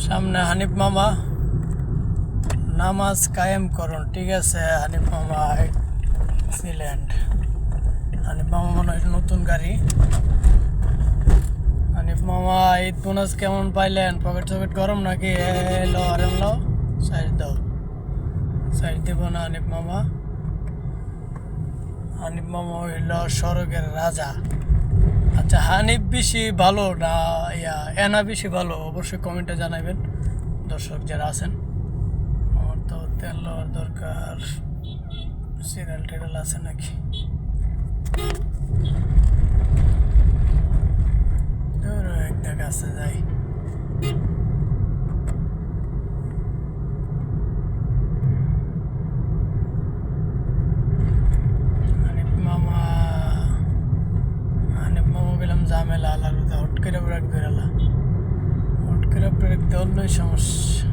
সামনে হানিফ মামা নামাজ কায়েম করুন। ঠিক আছে হানিফ মামা, এক্সিলেন্ট। হানিফ মামা মনে হয় নতুন গাড়ি। হানিফ মামা ঈদ বোনাস কেমন পাইলেন? পকেট চকেট গরম নাকি? লো আরেম লো, সাইড দাও। সাইড দেব না হানিফ মামা। হানিফ মামা হইল সড়কের রাজা। আচ্ছা, হানিফ বেশি ভালো না এনা বেশি ভালো? অবশ্যই কমেন্টে জানাবেন দর্শক যারা আছেন। আমার তো তেল লওয়ার দরকার। সিরিয়াল টেরিয়াল আছে নাকি? একটা কাছে যাই। হানিফ মামা গেলাম ঝামেলা আলাদা। হট করে ব্রেক ধরালা, হট করে ব্রেক ধরলেই সমস্যা।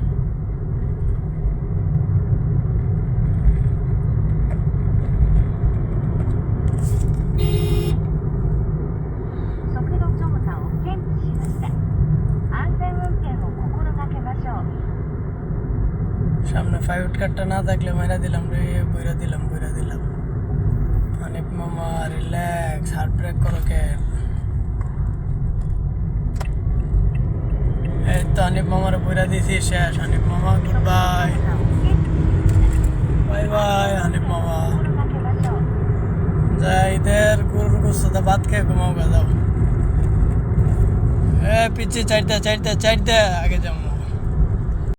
সামনে ফাইভ কারটা না থাকলে মাইরা দিলাম রে, বইরা দিলাম। হানিফ মামা রিল্যাক্স, হার্ট ব্রেক করো কেন? এই তো হানিফ মামার বইরা দিয়েছি, শেষ। হানিফ মামা good bye, bye bye Hanif মামা। যাই দের গরুর গোস্তা ভাত খেয়ে ঘুমাও গা, যাও। পিছিয়ে চারটা আগে যাও।